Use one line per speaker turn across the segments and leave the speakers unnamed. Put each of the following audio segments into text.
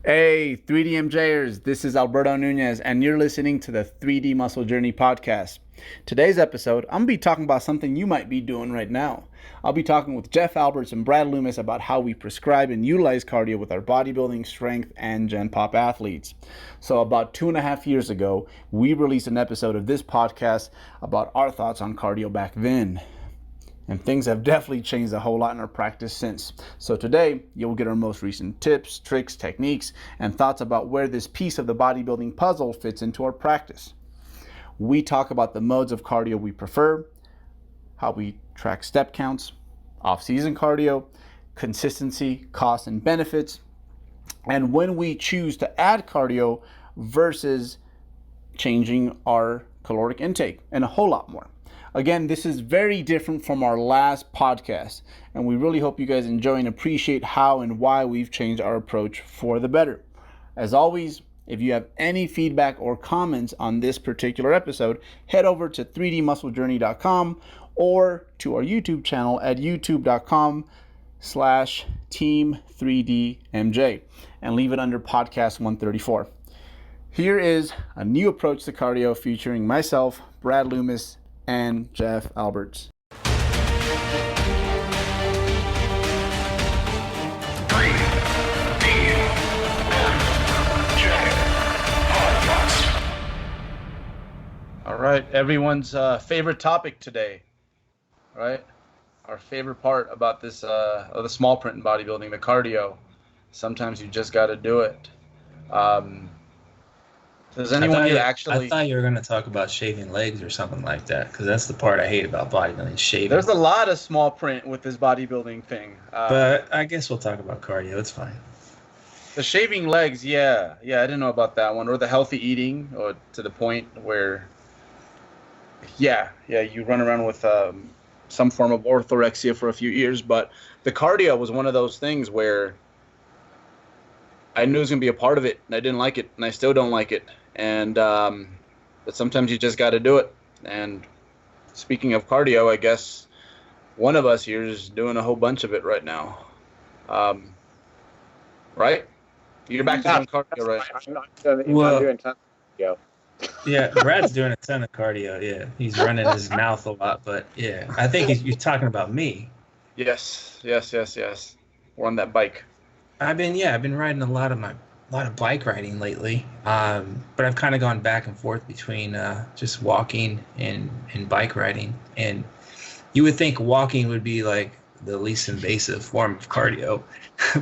Hey, 3DMJers, this is Alberto Nunez, and you're listening to the 3D Muscle Journey podcast. Today's episode, I'm going to be talking about something you might be doing right now. I'll be talking with Jeff Alberts and Brad Loomis about how we prescribe and utilize cardio with our bodybuilding, strength, and Gen Pop athletes. So, about 2.5 years ago, we released an episode of this podcast about our thoughts on cardio back then. And things have definitely changed a whole lot in our practice since. So today, you'll get our most recent tips, tricks, techniques, and thoughts about where this piece of the bodybuilding puzzle fits into our practice. We talk about the modes of cardio we prefer, how we track step counts, off-season cardio, consistency, costs, and benefits, and when we choose to add cardio versus changing our caloric intake, and a whole lot more. Again, this is very different from our last podcast, and we really hope you guys enjoy and appreciate how and why we've changed our approach for the better. As always, if you have any feedback or comments on this particular episode, head over to 3dmusclejourney.com or to our YouTube channel at youtube.com/team3dmj and leave it under podcast 134. Here is a new approach to cardio featuring myself, Brad Loomis, and Jeff Alberts. All right, everyone's favorite topic today, right? Our favorite part about this, of the small print in bodybuilding, the cardio. Sometimes you just got to do it. Does anyone here actually...
I thought you were going to talk about shaving legs or something like that, because that's the part I hate about bodybuilding, shaving.
There's a lot of small print with this bodybuilding thing.
But I guess we'll talk about cardio. It's fine.
The shaving legs, yeah, I didn't know about that one. Or the healthy eating, or to the point where, yeah, you run around with some form of orthorexia for a few years. But the cardio was one of those things where I knew it was going to be a part of it, and I didn't like it, and I still don't like it. And but sometimes you just got to do it. And speaking of cardio, I guess one of us here is doing a whole bunch of it right now. Right? You're back to doing cardio, right?
I'm doing tons of cardio.
Yeah, Brad's doing a ton of cardio. Yeah, he's running his mouth a lot, but yeah, I think you're talking about me.
Yes. We're on that bike.
I've been riding a lot of bike riding lately, but I've kind of gone back and forth between just walking and bike riding. And you would think walking would be like the least invasive form of cardio,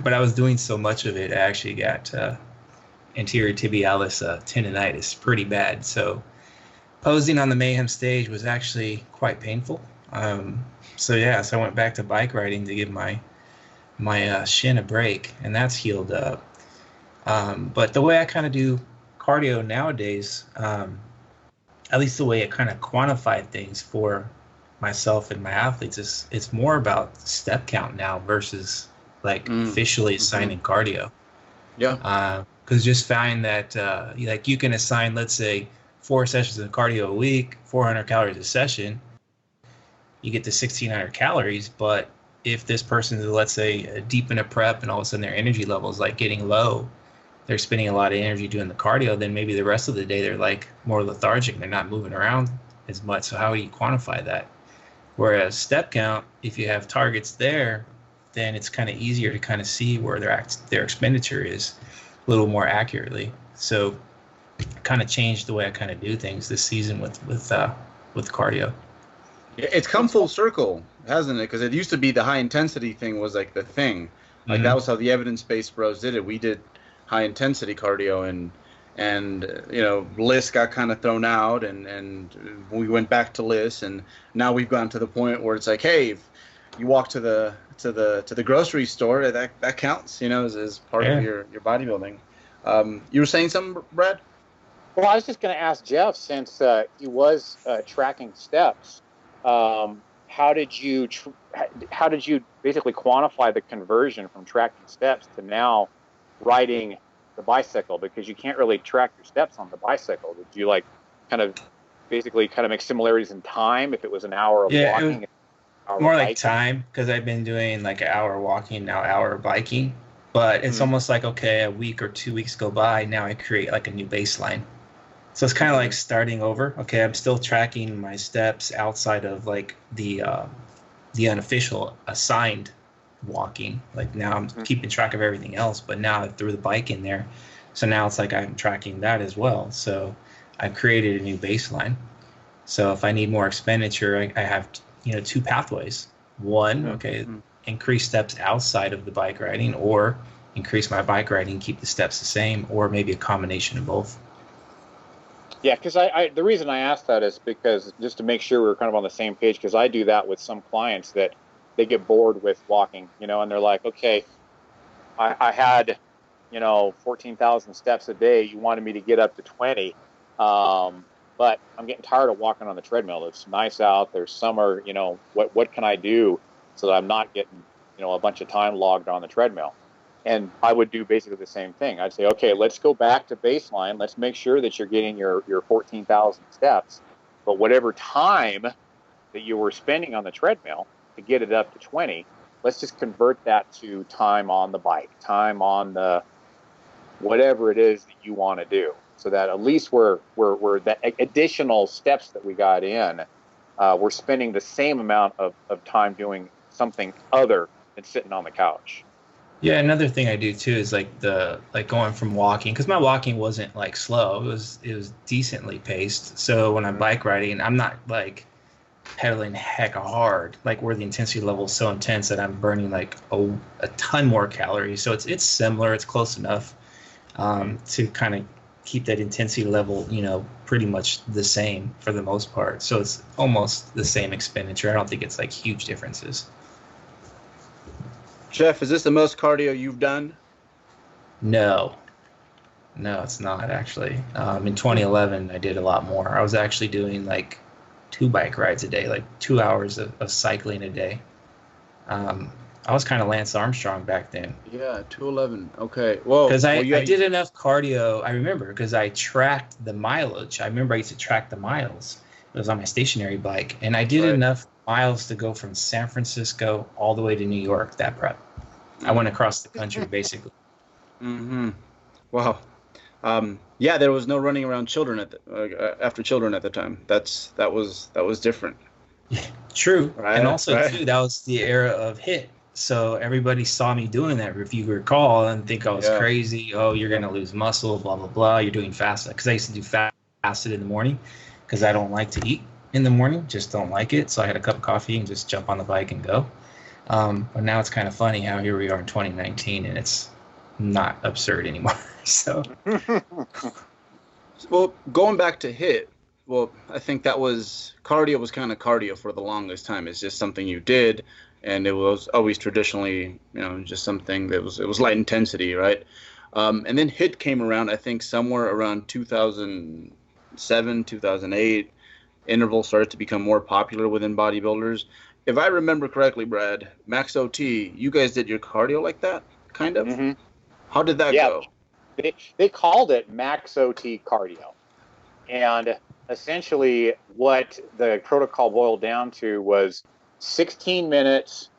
but I was doing so much of it, I actually got anterior tibialis tendonitis pretty bad. So posing on the Mayhem stage was actually quite painful. So I went back to bike riding to give my shin a break, and that's healed up. But the way I kind of do cardio nowadays, at least the way I kind of quantify things for myself and my athletes, is it's more about step count now versus like officially assigning cardio.
Yeah.
Because just find that like you can assign, let's say, 4 sessions of cardio a week, 400 calories a session, you get to 1,600 calories, but if this person is, let's say, deep in a prep and all of a sudden their energy level is like getting low, they're spending a lot of energy doing the cardio, then maybe the rest of the day they're like more lethargic. They're not moving around as much. So how do you quantify that? Whereas step count, if you have targets there, then it's kind of easier to kind of see where their expenditure is a little more accurately. So kind of changed the way I kind of do things this season with cardio.
It's come full circle, hasn't it? Because it used to be the high intensity thing was like the thing. Like that was how the evidence-based bros did it. We did high intensity cardio, and LIS got kind of thrown out, and we went back to LIS, and now we've gotten to the point where it's like, hey, if you walk to the grocery store, that counts, as part of your bodybuilding. You were saying something, Brad?
Well, I was just going to ask Jeff, since he was tracking steps. How did you basically quantify the conversion from tracking steps to now riding the bicycle? Because you can't really track your steps on the bicycle. Did you basically make similarities in time if it was an hour of walking?
More like time, because I've been doing like an hour walking, now hour biking. But it's almost like, okay, a week or 2 weeks go by. Now I create like a new baseline. So it's kind of like starting over. Okay, I'm still tracking my steps outside of like the unofficial assigned walking. Like now I'm keeping track of everything else, but now I threw the bike in there. So now it's like I'm tracking that as well. So I've created a new baseline. So if I need more expenditure, I have, two pathways. One, okay, increase steps outside of the bike riding, or increase my bike riding, keep the steps the same, or maybe a combination of both.
Yeah, because the reason I asked that is because just to make sure we're kind of on the same page, because I do that with some clients that they get bored with walking, and they're like, okay, I had, 14,000 steps a day. You wanted me to get up to 20. But I'm getting tired of walking on the treadmill. It's nice out. There's summer, what can I do so that I'm not getting, a bunch of time logged on the treadmill? And I would do basically the same thing. I'd say, okay, let's go back to baseline. Let's make sure that you're getting your 14,000 steps. But whatever time that you were spending on the treadmill to get it up to 20, let's just convert that to time on the bike, time on the whatever it is that you want to do. So that at least we're that additional steps that we got in, we're spending the same amount of time doing something other than sitting on the couch.
Yeah, another thing I do too is like going from walking, because my walking wasn't like slow. It was decently paced. So when I'm bike riding, I'm not like pedaling heck hard, like where the intensity level is so intense that I'm burning like a ton more calories. So it's similar, it's close enough to kind of keep that intensity level, pretty much the same for the most part. So it's almost the same expenditure. I don't think it's like huge differences.
Jeff, is this the most cardio you've done?
No, it's not actually. In 2011, I did a lot more. I was actually doing like 2 bike rides a day, like 2 hours of cycling a day. I was kind of Lance Armstrong back then.
Yeah, 211. Okay. Whoa.
Because I did enough cardio. I remember because I tracked the mileage. I remember I used to track the miles. It was on my stationary bike. And I did enough miles to go from San Francisco all the way to New York, that prep. I went across the country, basically.
Wow. Yeah, there was no running around children after children at the time. That was different.
True.
Right,
and also, too, that was the era of HIIT. So everybody saw me doing that, if you recall, and think I was crazy. Oh, you're going to lose muscle, blah, blah, blah. You're doing fasted. Because I used to do fasted in the morning because I don't like to eat in the morning. Just don't like it. So I had a cup of coffee and just jump on the bike and go. But now it's kind of funny how here we are in 2019 and it's not absurd anymore. So,
well, going back to HIIT, well, I think cardio was kind of cardio for the longest time. It's just something you did, and it was always traditionally, just something that it was light intensity, right? And then HIIT came around, I think, somewhere around 2007, 2008. Intervals started to become more popular within bodybuilders. If I remember correctly, Brad, Max OT, you guys did your cardio like that, kind of? Mm-hmm. How did that go?
They called it Max OT cardio. And essentially what the protocol boiled down to was 16 minutes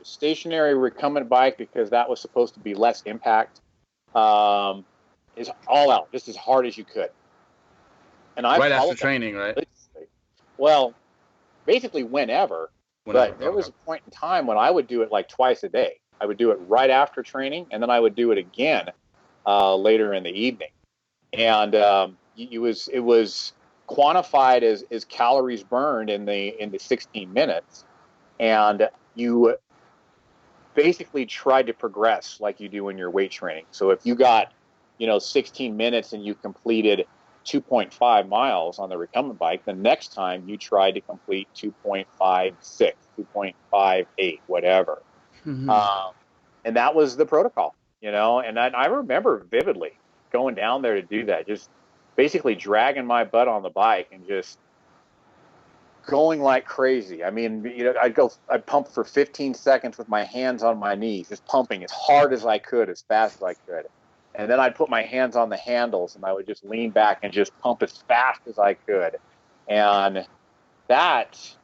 stationary recumbent bike, because that was supposed to be less impact, is all out, just as hard as you could. And I
right after training, right?
Well, basically whenever. But there was a point in time when I would do it like twice a day. I would do it right after training, and then I would do it again later in the evening. And it was quantified as calories burned in the 16 minutes, and you basically tried to progress like you do in your weight training. So if you got 16 minutes and you completed 2.5 miles on the recumbent bike, the next time you tried to complete 2.56, 2.58, whatever. Mm-hmm. And that was the protocol, and I remember vividly going down there to do that, just basically dragging my butt on the bike and just going like crazy. I mean, I'd pump for 15 seconds with my hands on my knees, just pumping as hard as I could, as fast as I could. And then I'd put my hands on the handles and I would just lean back and just pump as fast as I could. And that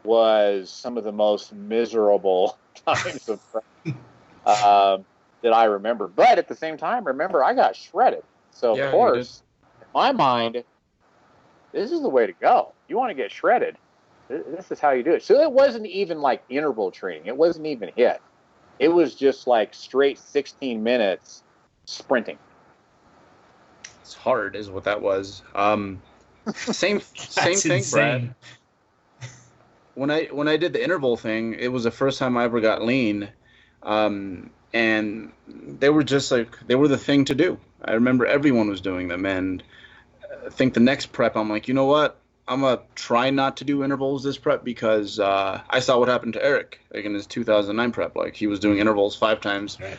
was some of the most miserable times of practice. that I remember. But at the same time, remember, I got shredded. So, of course, in my mind, this is the way to go. You want to get shredded, this is how you do it. So it wasn't even like interval training. It wasn't even HIIT. It was just like straight 16 minutes sprinting.
It's hard, is what that was. Same thing,
insane.
Brad. When I did the interval thing, it was the first time I ever got lean, and they were just like, they were the thing to do. I remember everyone was doing them, and I think the next prep, I'm like, you know what? I'm gonna try not to do intervals this prep because I saw what happened to Eric, like in his 2009 prep. Like he was doing intervals 5 times,
Right.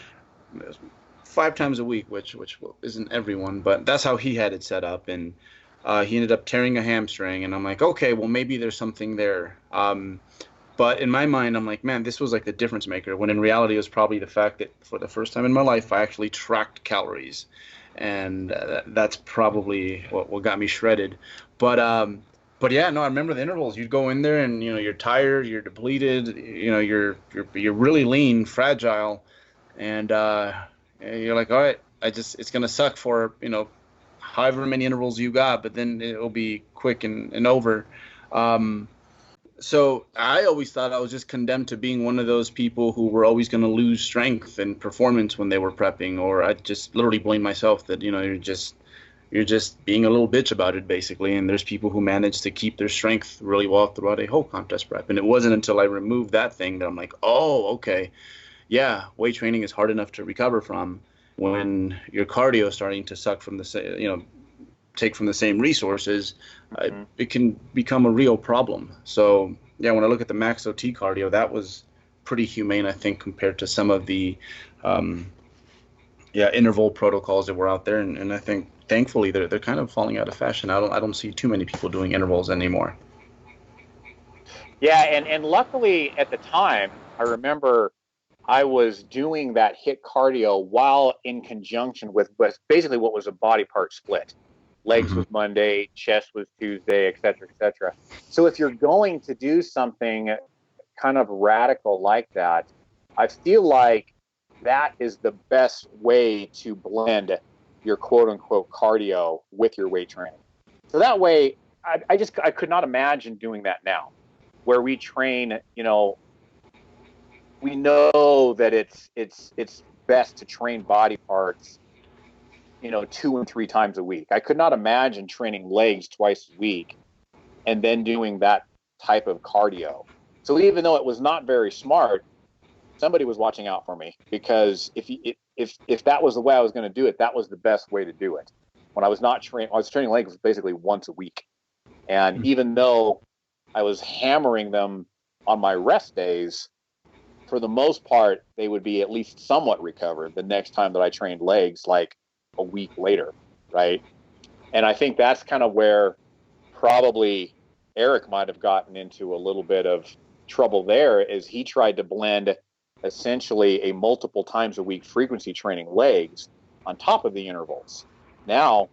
5 times a week, which isn't everyone, but that's how he had it set up, and he ended up tearing a hamstring. And I'm like, okay, well maybe there's something there. But in my mind, I'm like, man, this was like the difference maker. When in reality, it was probably the fact that for the first time in my life, I actually tracked calories, and that's probably what got me shredded. But yeah, no, I remember the intervals. You'd go in there, and you're tired, you're depleted, you're really lean, fragile, and you're like, all right, it's gonna suck for however many intervals you got, but then it'll be quick and over. So I always thought I was just condemned to being one of those people who were always going to lose strength and performance when they were prepping, or I just literally blame myself that you're just being a little bitch about it, basically. And there's people who manage to keep their strength really well throughout a whole contest prep. And it wasn't until I removed that thing that I'm like, oh, okay, yeah, weight training is hard enough to recover from when your cardio is starting to suck from take from the same resources. It can become a real problem. So yeah, when I look at the max OT cardio, that was pretty humane, I think, compared to some of the interval protocols that were out there, and I think thankfully they're kind of falling out of fashion. I don't see too many people doing intervals anymore.
Yeah, and luckily at the time, I remember I was doing that HIIT cardio while in conjunction with basically what was a body part split. Legs was Monday, chest was Tuesday, et cetera, et cetera. So if you're going to do something kind of radical like that, I feel like that is the best way to blend your quote unquote cardio with your weight training. So that way, I could not imagine doing that now, where we train, we know that it's best to train body parts 2 and 3 times a week. I could not imagine training legs twice a week and then doing that type of cardio. So even though it was not very smart, somebody was watching out for me, because if that was the way I was going to do it, that was the best way to do it. When I was not training, I was training legs basically once a week. And even though I was hammering them on my rest days, for the most part, they would be at least somewhat recovered the next time that I trained legs, like a week later, right? And I think that's kind of where probably Eric might have gotten into a little bit of trouble there, is he tried to blend essentially a multiple times a week frequency training legs on top of the intervals. Now,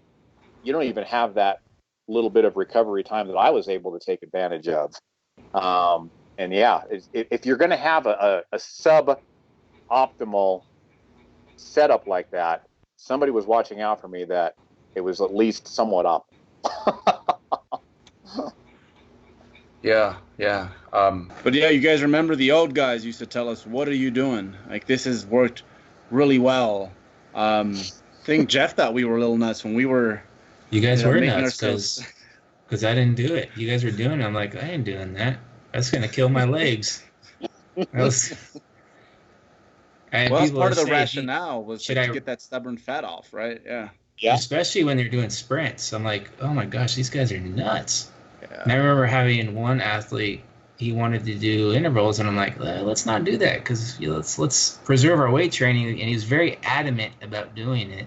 you don't even have that little bit of recovery time that I was able to take advantage of. And yeah, if you're going to have a sub-optimal setup like that, somebody was watching out for me that it was at least somewhat up.
Yeah. But yeah, you guys remember the old guys used to tell us, what are you doing? Like, this has worked really well. I think Jeff thought we were a little nuts when we were...
You guys were nuts because I didn't do it. You guys were doing it. I'm like, I ain't doing that. That's going to kill my legs.
That's part of the rationale was to get that stubborn fat off, right? Yeah.
Especially when they're doing sprints. I'm like, oh my gosh, these guys are nuts.
Yeah.
And I remember having one athlete, he wanted to do intervals, and I'm like, let's not do that, because let's preserve our weight training. And he was very adamant about doing it.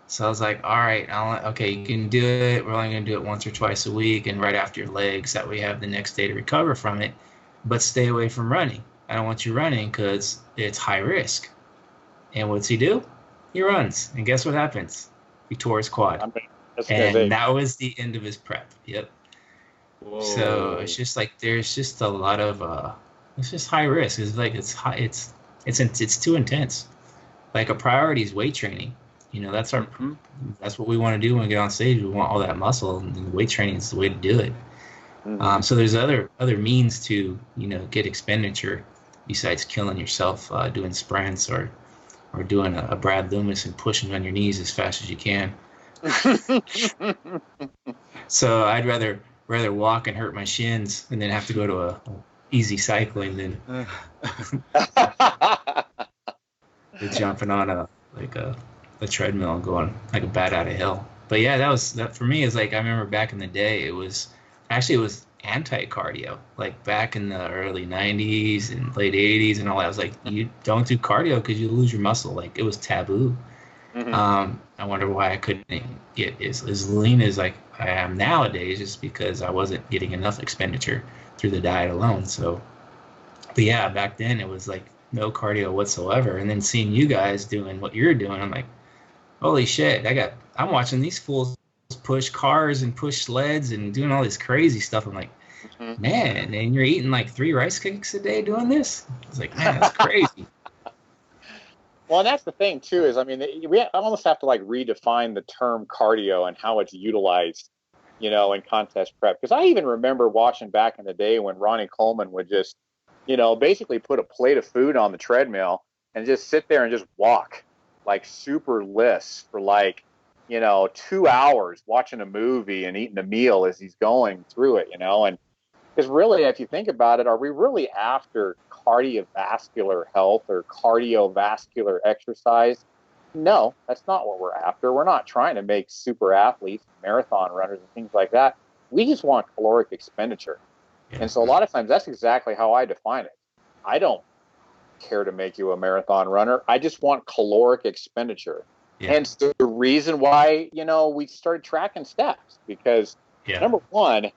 So I was like, all right, okay, you can do it. We're only going to do it once or twice a week, and right after your legs, that way you have the next day to recover from it. But stay away from running. I don't want you running because it's high risk. And what's he do? He runs. And guess what happens? He tore his quad. And that was the end of his prep. Yep. Whoa. So it's just like there's just a lot of it's just high risk. It's like it's high. It's too intense. like a priority is weight training. You know, that's what we want to do when we get on stage. We want all that muscle, and the weight training is the way to do it. So there's other means to, you know, get expenditure besides killing yourself, doing sprints or doing a Brad Loomis and pushing on your knees as fast as you can. So I'd rather walk and hurt my shins and then have to go to a easy cycling than jumping on a treadmill and going like a bat out of hell. But yeah, that for me is like, I remember back in the day, it was anti-cardio, like back in the early 90s and late 80s and all that. I was like, you don't do cardio because you lose your muscle. Like, it was taboo. I wonder why I couldn't get as lean as like I am nowadays, just because I wasn't getting enough expenditure through the diet alone. So, but yeah, back then it was like no cardio whatsoever. And then seeing you guys doing what you're doing, I'm like, holy shit, I'm watching these fools push cars and push sleds and doing all this crazy stuff. I'm like, man, and you're eating like 3 rice cakes a day doing this? It's like, man, that's crazy.
Well, and that's the thing too, is, I mean, we almost have to like redefine the term cardio and how it's utilized, you know, in contest prep. Because I even remember watching back in the day when Ronnie Coleman would just, you know, basically put a plate of food on the treadmill and just sit there and just walk like super lists for like, you know, 2 hours watching a movie and eating a meal as he's going through it, you know. And because really, if you think about it, are we really after cardiovascular health or cardiovascular exercise? No, that's not what we're after. We're not trying to make super athletes, marathon runners, and things like that. We just want caloric expenditure. And so a lot of times that's exactly how I define it. I don't care to make you a marathon runner. I just want caloric expenditure. Hence the reason why, you know, we started tracking steps, because number one,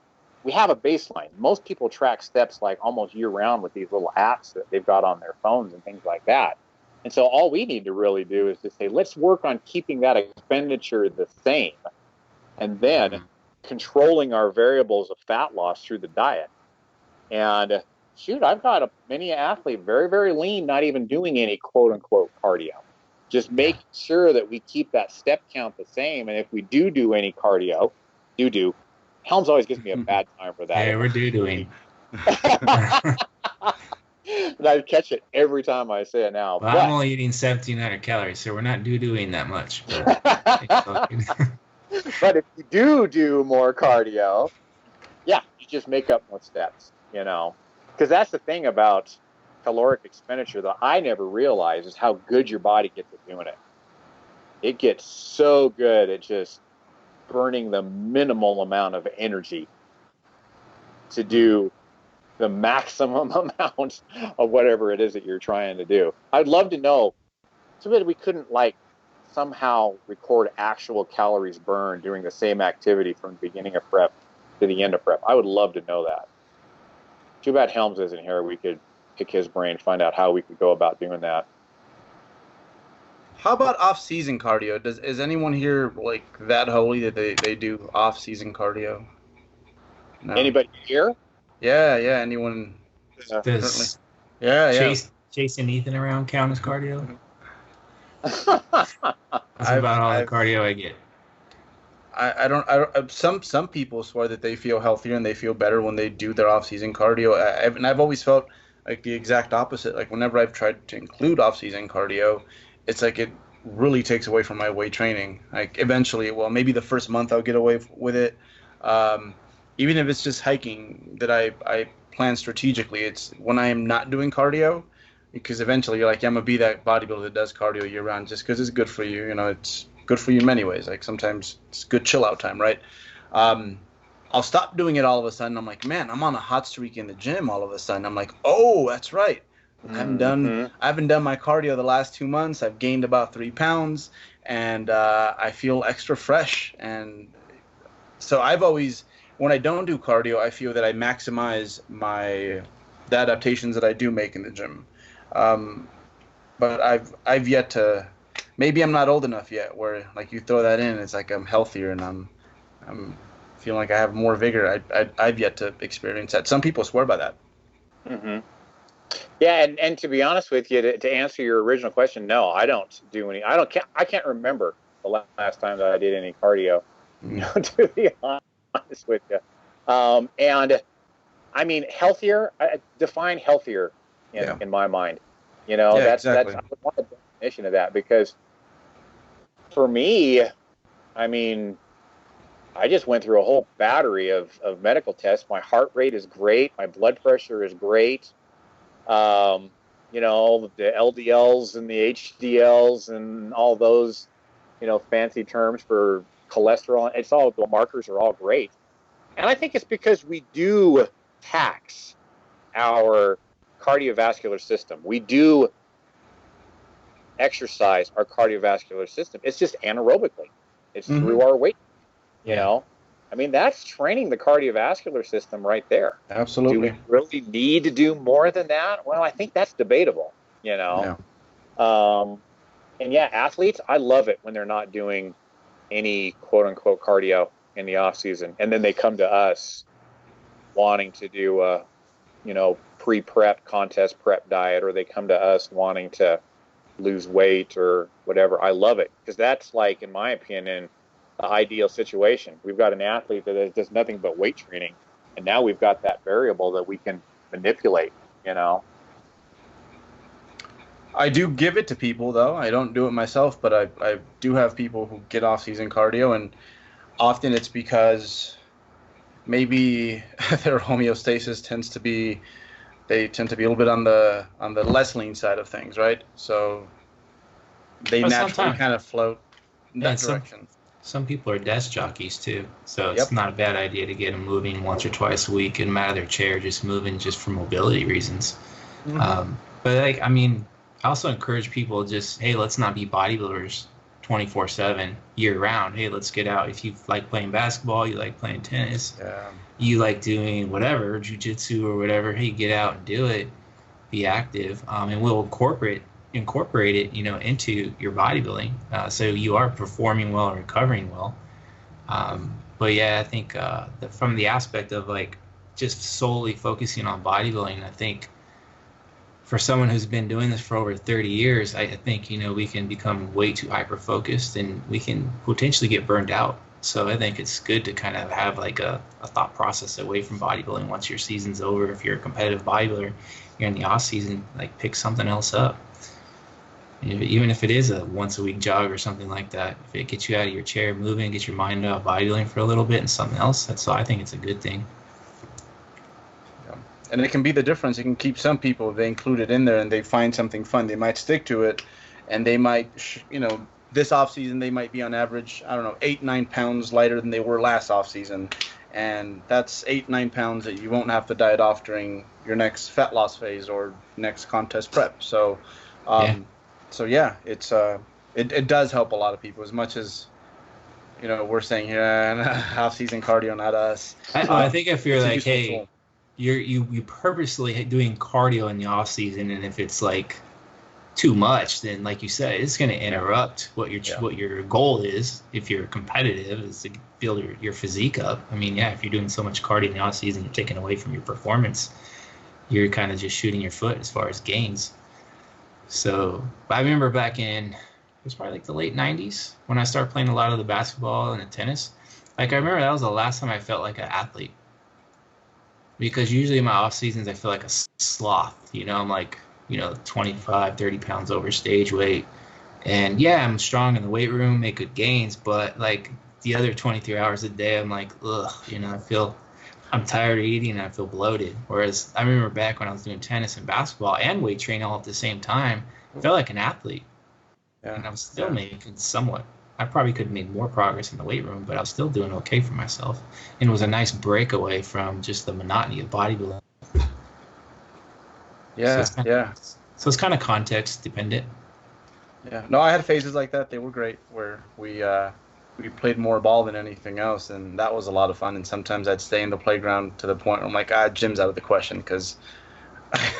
we have a baseline. Most people track steps like almost year round with these little apps that they've got on their phones and things like that. And so all we need to really do is to say, let's work on keeping that expenditure the same, and then controlling our variables of fat loss through the diet. And shoot, I've got many athlete, very, very lean, not even doing any quote unquote cardio. Just making sure that we keep that step count the same. And if we do any cardio, Helms always gives me a bad time for that.
Yeah, we're doing.
And I catch it every time I say it now.
Well, I'm only eating 1,700 calories, so we're not doing that much.
But if you do more cardio, you just make up more steps, you know. Because that's the thing about caloric expenditure that I never realized, is how good your body gets at doing it. It gets so good at just burning the minimal amount of energy to do the maximum amount of whatever it is that you're trying to do. I'd love to know. Too bad we couldn't like somehow record actual calories burned during the same activity from the beginning of prep to the end of prep. I would love to know that. Too bad Helms isn't here. We could pick his brain, find out how we could go about doing that.
How about off-season cardio? Is anyone here like that holy that they do off-season cardio? No.
Anybody here?
Yeah, anyone?
Does chasing Ethan around count as cardio? That's about all the cardio I get.
I don't. Some people swear that they feel healthier and they feel better when they do their off-season cardio. I've always felt like the exact opposite. Like whenever I've tried to include off-season cardio, it's like it really takes away from my weight training. Like eventually, well, maybe the first month I'll get away with it. Even if it's just hiking that I plan strategically, it's when I am not doing cardio, because eventually you're like, I'm gonna be that bodybuilder that does cardio year round just because it's good for you. You know, it's good for you in many ways. Like sometimes it's good chill out time, right? I'll stop doing it all of a sudden. I'm like, man, I'm on a hot streak in the gym all of a sudden. I'm like, oh, that's right. I haven't done my cardio the last 2 months. I've gained about 3 pounds, and I feel extra fresh. And so I've always, when I don't do cardio, I feel that I maximize the adaptations that I do make in the gym. But I've yet to. Maybe I'm not old enough yet where like you throw that in, it's like I'm healthier and I'm feeling like I have more vigor. I've yet to experience that. Some people swear by that.
Yeah, and to be honest with you, to answer your original question, no, I don't do any. I can't remember the last time that I did any cardio. To be honest with you, and I mean healthier. I define healthier in my mind.
Yeah,
that's
exactly.
I would want a definition of that, because for me, I mean, I just went through a whole battery of medical tests. My heart rate is great. My blood pressure is great. um, the LDLs and the HDLs and all those, fancy terms for cholesterol. It's all, the markers are all great. And I think it's because we do tax our cardiovascular system. We do exercise our cardiovascular system. It's just anaerobically. It's through our weight, you know. I mean, that's training the cardiovascular system right there.
Absolutely.
Do we really need to do more than that? Well, I think that's debatable,
Yeah.
And yeah, athletes, I love it when they're not doing any quote unquote cardio in the off season, and then they come to us wanting to do a, pre-prep contest prep diet, or they come to us wanting to lose weight or whatever. I love it, because that's, like, in my opinion, the ideal situation. We've got an athlete that does nothing but weight training, and now we've got that variable that we can manipulate.
I do give it to people, though. I don't do it myself, but I do have people who get off-season cardio, and often it's because maybe their homeostasis tends to be a little bit on the less lean side of things, right? So they naturally kind of float in that direction.
Some people are desk jockeys too, so it's not a bad idea to get them moving once or twice a week, get them out of their chair, just moving, just for mobility reasons. But I also encourage people, just, hey, let's not be bodybuilders 24/7 year round. Hey, let's get out. If you like playing basketball, you like playing tennis, you like doing whatever, jiu-jitsu or whatever, hey, get out and do it. Be active, and we'll incorporate it, into your bodybuilding, so you are performing well and recovering well. But yeah, I think from the aspect of, like, just solely focusing on bodybuilding, I think for someone who's been doing this for over 30 years, I think, we can become way too hyper-focused, and we can potentially get burned out. So I think it's good to kind of have, like, a thought process away from bodybuilding once your season's over. If you're a competitive bodybuilder, you're in the off season, like, pick something else up. Even if it is a once-a-week jog or something like that, if it gets you out of your chair, moving, get your mind out of bodybuilding for a little bit and something else, so I think it's a good thing.
And it can be the difference. It can keep some people, they include it in there and they find something fun. They might stick to it, and they might, this off season they might be on average, 8-9 pounds lighter than they were last off season, and that's 8-9 pounds that you won't have to diet off during your next fat loss phase or next contest prep. So, it's it does help a lot of people, as much as we're saying here, off season cardio, not us.
I think if you're like, hey, you purposely doing cardio in the off season, and if it's like too much, then, like you said, it's going to interrupt what your goal is. If you're competitive, is to build your physique up. If you're doing so much cardio in the off season, you're taking away from your performance. You're kind of just shooting your foot as far as gains. So I remember back in, it was probably like the late 90s when I started playing a lot of the basketball and the tennis. Like, I remember that was the last time I felt like an athlete. Because usually in my off seasons, I feel like a sloth. I'm like, 25, 30 pounds over stage weight. And yeah, I'm strong in the weight room, make good gains. But, like, the other 23 hours a day, I'm like, ugh, I'm tired of eating and I feel bloated. Whereas I remember back when I was doing tennis and basketball and weight training all at the same time, I felt like an athlete. Yeah. And I was still making somewhat. I probably could have made more progress in the weight room, but I was still doing okay for myself. And it was a nice breakaway from just the monotony of bodybuilding.
Yeah,
So it's kind of context dependent.
Yeah. No, I had phases like that. They were great, where we played more ball than anything else, and that was a lot of fun. And sometimes I'd stay in the playground to the point where I'm like, gym's out of the question, because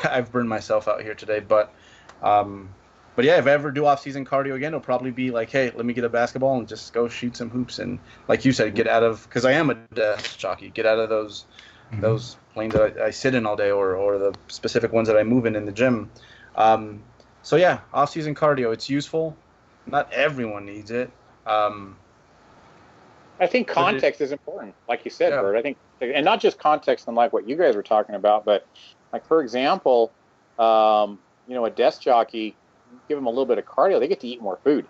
I've burned myself out here today. But yeah, if I ever do off-season cardio again, it'll probably be like, hey, let me get a basketball and just go shoot some hoops. And like you said, get out of, because I am a desk jockey, get out of those those planes that I sit in all day, or the specific ones that I move in the gym. So yeah, off-season cardio, it's useful. Not everyone needs it.
I think
But it,
context is important, like you said,
yeah.
Bert. I think, and not just context in like what you guys were talking about, but like for example, a desk jockey, give them a little bit of cardio, they get to eat more food.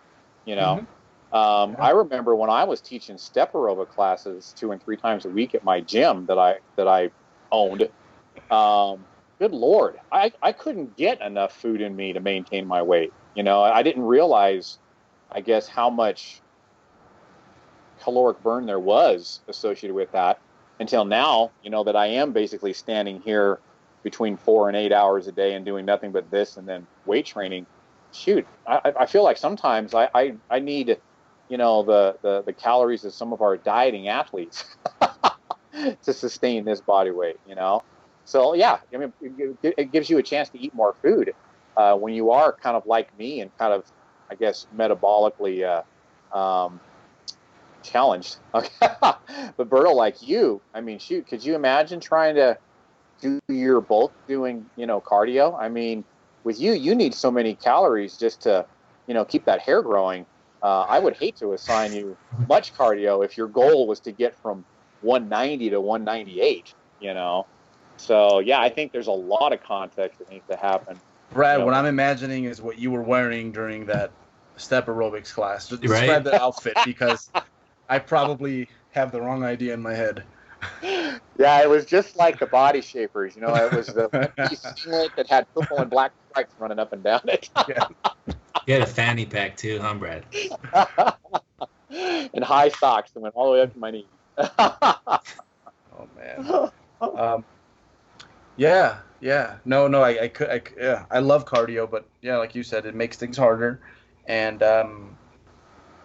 You know,
Hmm. Yeah.
I remember when I was teaching step aerobic classes 2 and 3 times a week at my gym that I owned. Good Lord, I couldn't get enough food in me to maintain my weight. I didn't realize, I guess, how much caloric burn there was associated with that until now, that I am basically standing here between 4 and 8 hours a day and doing nothing but this and then weight training. Shoot, I feel like sometimes I need, the calories of some of our dieting athletes to sustain this body weight. So yeah, I mean, it gives you a chance to eat more food when you are kind of like me and kind of, I guess, metabolically challenged. Okay. But Berto, like you, I mean, shoot, could you imagine trying to do your both doing, cardio? I mean, with you need so many calories just to, keep that hair growing. I would hate to assign you much cardio if your goal was to get from 190 to 198. So yeah, I think there's a lot of context that needs to happen.
Brad, what
When
I'm imagining is what you were wearing during that step aerobics class. Just describe
Right?
the outfit, because I probably have the wrong idea in my head.
Yeah, it was just like the body shapers. It was the one-piece singlet that had purple and black stripes running up and down it,
Yeah.
You had a fanny pack too, huh, Brad?
and high socks that went all the way up to my knees.
Oh man. Um, yeah, yeah. No, no. Yeah. I love cardio, but yeah, like you said, it makes things harder, and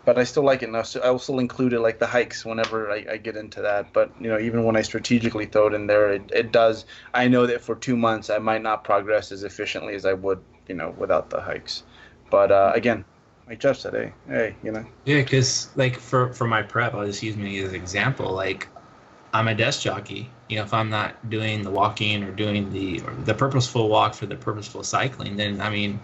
but I still like it. And I will still include it, like the hikes, whenever I get into that. But even when I strategically throw it in there, it does. I know that for 2 months I might not progress as efficiently as I would, without the hikes. But again, like Jeff said, hey.
Yeah, because like for my prep, I'll just use me as an example. Like I'm a desk jockey. If I'm not doing the walking or doing the purposeful walk for the purposeful cycling, then I mean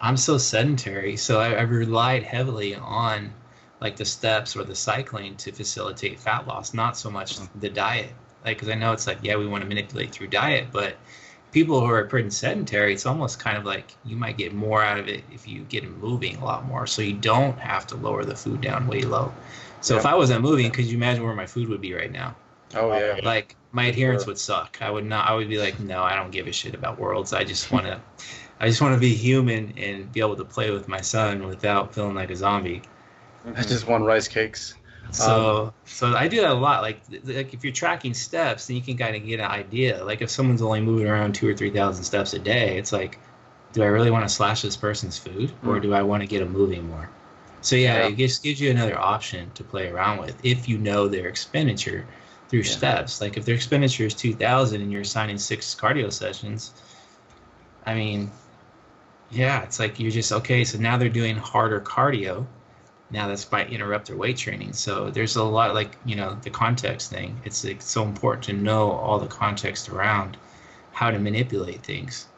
I'm so sedentary. So I've relied heavily on like the steps or the cycling to facilitate fat loss, not so much the diet. Like, because I know it's like, yeah, we want to manipulate through diet, but people who are pretty sedentary, it's almost kind of like you might get more out of it if you get moving a lot more. So you don't have to lower the food down way low. So if
Yeah.
I wasn't moving, could you imagine where my food would be right now?
Oh yeah.
Like my adherence would suck. I would not. I would be like, no, I don't give a shit about worlds. I just want to be human and be able to play with my son without feeling like a zombie.
I just want rice cakes.
So I do that a lot. Like if you're tracking steps, then you can kind of get an idea. Like if someone's only moving around 2 or 3 thousand steps a day, it's like, do I really want to slash this person's food, or do I want to get them moving more? So yeah,
Yeah.
it just gives you another option to play around with if you know their expenditure through
Yeah.
steps. Like if their expenditure is 2,000 and you're assigning 6 cardio sessions, I mean, yeah, it's like you're just okay. So now they're doing harder cardio. Now that's might interrupt their weight training. So there's a lot, like, the context thing. It's like so important to know all the context around how to manipulate things.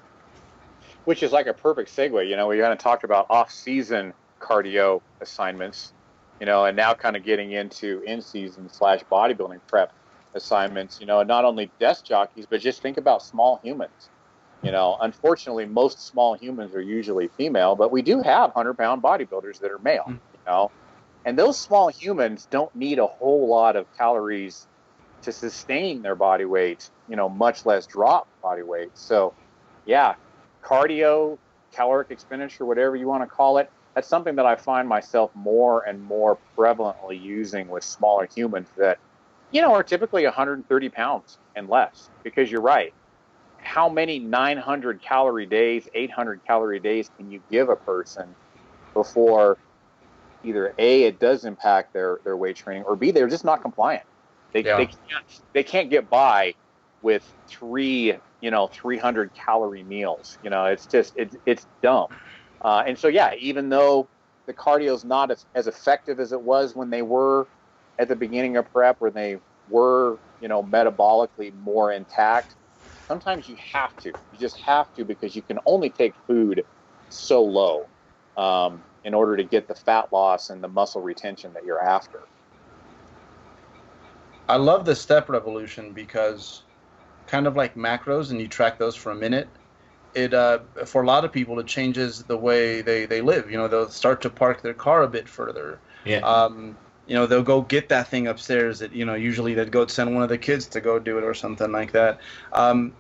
Which is like a perfect segue. We kind of talked about off-season cardio assignments, and now kind of getting into in-season / bodybuilding prep assignments. Not only desk jockeys, but just think about small humans. Unfortunately, most small humans are usually female, but we do have 100-pound bodybuilders that are male. And those small humans don't need a whole lot of calories to sustain their body weight, much less drop body weight. So, yeah, cardio, caloric expenditure, whatever you want to call it, that's something that I find myself more and more prevalently using with smaller humans that, are typically 130 pounds and less. Because you're right. How many 900 calorie days, 800 calorie days can you give a person before either A, it does impact their weight training, or B, they're just not compliant. They
Yeah.
they can't get by with 300 calorie meals. It's just it's dumb. And so yeah, even though the cardio is not as effective as it was when they were at the beginning of prep, where they were, metabolically more intact, sometimes you have to. You just have to, because you can only take food so low in order to get the fat loss and the muscle retention that you're after.
I love the step revolution because kind of like macros, and you track those for a minute. It for a lot of people, it changes the way they live. They'll start to park their car a bit further.
Yeah.
They'll go get that thing upstairs that, usually they'd go send one of the kids to go do it or something like that.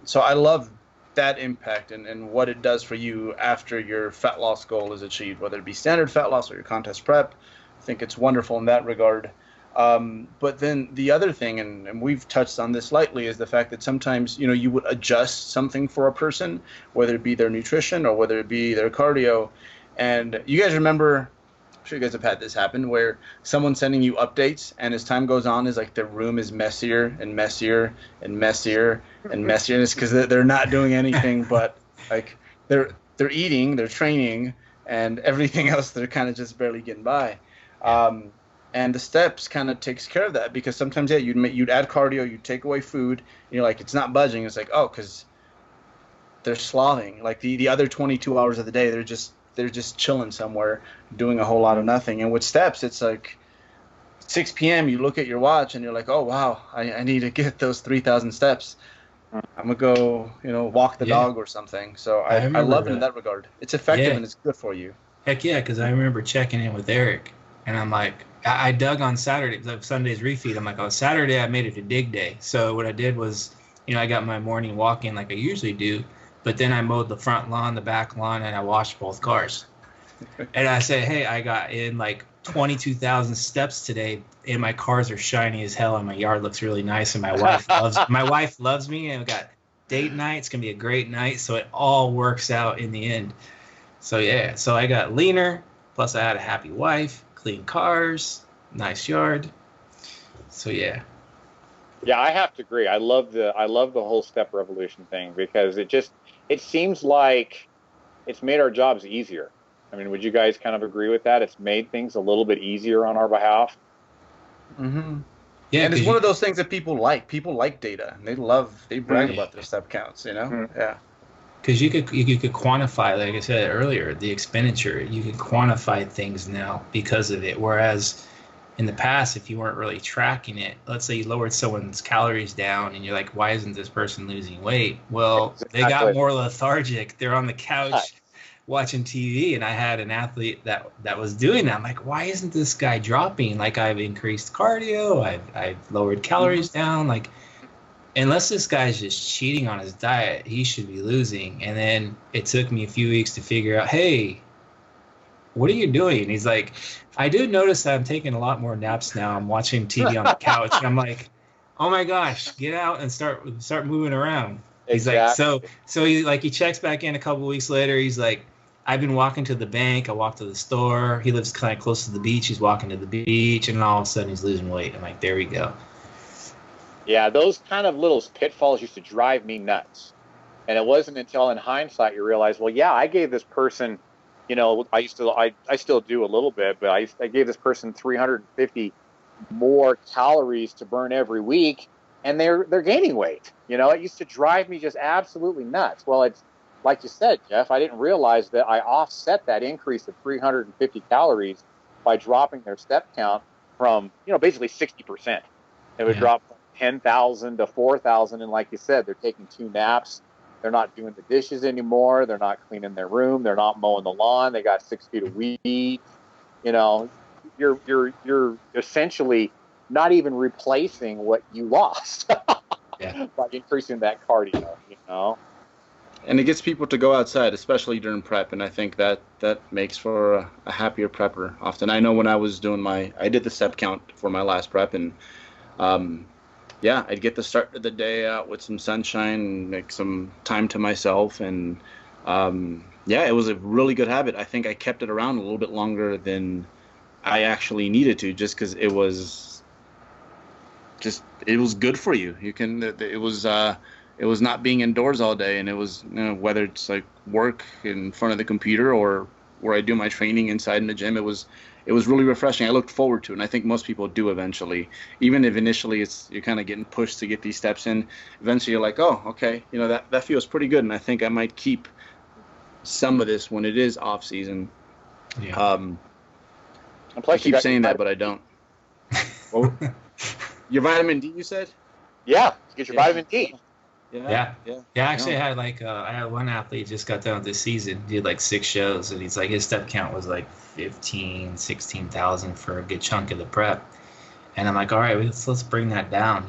So I love that impact and what it does for you after your fat loss goal is achieved, whether it be standard fat loss or your contest prep. I think it's wonderful in that regard. But then the other thing, and we've touched on this lightly, is the fact that sometimes, you would adjust something for a person, whether it be their nutrition or whether it be their cardio. And you guys remember, I'm sure you guys have had this happen, where someone's sending you updates, and as time goes on, is like their room is messier and messier and messier and messier. And it's because they're not doing anything but like they're eating, they're training, and everything else they're kind of just barely getting by. And the steps kind of takes care of that, because sometimes, you'd add cardio, you'd take away food, and you're like, it's not budging. It's like, oh, because they're slothing. Like the other 22 hours of the day, they're just chilling somewhere, doing a whole lot of nothing. And with steps, it's like 6 p.m. You look at your watch and you're like, oh wow, I need to get those 3,000 steps. I'm gonna go, walk the dog or something. So I love it in that regard. It's effective and it's good for you.
Heck yeah, because I remember checking in with Eric, and I'm like, I dug on Saturday, Sunday's refeed. I'm like, oh, Saturday I made it a dig day. So what I did was, I got my morning walk in like I usually do, but then I mowed the front lawn, the back lawn, and I washed both cars. And I said, hey, I got in like 22,000 steps today, and my cars are shiny as hell, and my yard looks really nice, and my wife loves me, and we got date night. It's gonna be a great night, so it all works out in the end. So yeah, so I got leaner, plus I had a happy wife, clean cars, nice yard. So yeah.
Yeah, I have to agree. I love the whole step revolution thing, because it seems like it's made our jobs easier. I mean, would you guys kind of agree with that? It's made things a little bit easier on our behalf.
Mm-hmm. Yeah, and it's one of those things that people like. People like data. They brag about their step counts.
Mm-hmm.
Yeah.
Because you could quantify, like I said earlier, the expenditure. You can quantify things now because of it. Whereas in the past, if you weren't really tracking it, let's say you lowered someone's calories down, and you're like, why isn't this person losing weight? Well, they got more lethargic. They're on the couch watching TV, and I had an athlete that was doing that. I'm like, why isn't this guy dropping? Like, I've increased cardio, I've lowered calories down. Like, unless this guy's just cheating on his diet, he should be losing. And then it took me a few weeks to figure out, hey, what are you doing? And he's like, I do notice that I'm taking a lot more naps now. I'm watching TV on the couch. And I'm like, oh my gosh, get out and start moving around. He's
exactly.
Like, so he checks back in a couple of weeks later. He's like, I've been walking to the bank. I walked to the store. He lives kind of close to the beach. He's walking to the beach, and all of a sudden he's losing weight. I'm like, there we go.
Yeah, those kind of little pitfalls used to drive me nuts. And it wasn't until in hindsight you realize, well, yeah, I gave this person, I still do a little bit, but I gave this person 350 more calories to burn every week, and they're gaining weight. It used to drive me just absolutely nuts. Well, it's like you said, Jeff, I didn't realize that I offset that increase of 350 calories by dropping their step count from, basically 60%. It would drop from 10,000 to 4,000. And like you said, they're taking 2 naps. They're not doing the dishes anymore. They're not cleaning their room. They're not mowing the lawn. They got 6 feet of weeds. You're essentially not even replacing what you lost by increasing that cardio,
And it gets people to go outside, especially during prep, and I think that makes for a happier prepper often. I know when I was doing I did the step count for my last prep, and I'd get the start of the day out with some sunshine and make some time to myself, and it was a really good habit. I think I kept it around a little bit longer than I actually needed to, just because it was good for you. It was not being indoors all day, and it was, whether it's like work in front of the computer or where I do my training inside in the gym, it was it was really refreshing. I looked forward to it, and I think most people do eventually. Even if initially you're kind of getting pushed to get these steps in, eventually you're like, oh, okay, that feels pretty good, and I think I might keep some of this when it is off season.
Yeah.
And plus
I keep saying that, but I don't. Well, your vitamin D, you said?
Yeah, get your vitamin D.
Yeah. Actually, I had one athlete just got done with this season. He did like 6 shows, and he's like, his step count was like 16,000 for a good chunk of the prep. And I'm like, all right, let's bring that down.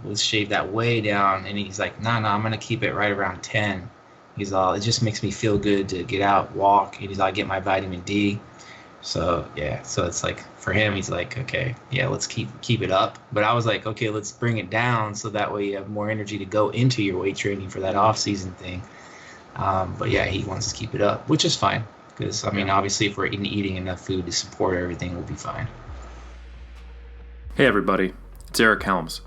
Let's shave that way down. And he's like, no, I'm gonna keep it right around 10. He's all, it just makes me feel good to get out, walk. And he's all, I get my vitamin D. So so it's like for him, he's like, okay, let's keep it up. But I was like, okay, let's bring it down so that way you have more energy to go into your weight training for that off season thing. But yeah, he wants to keep it up, which is fine because obviously if we're eating enough food to support everything, we'll be fine.
Hey everybody, it's Eric Helms.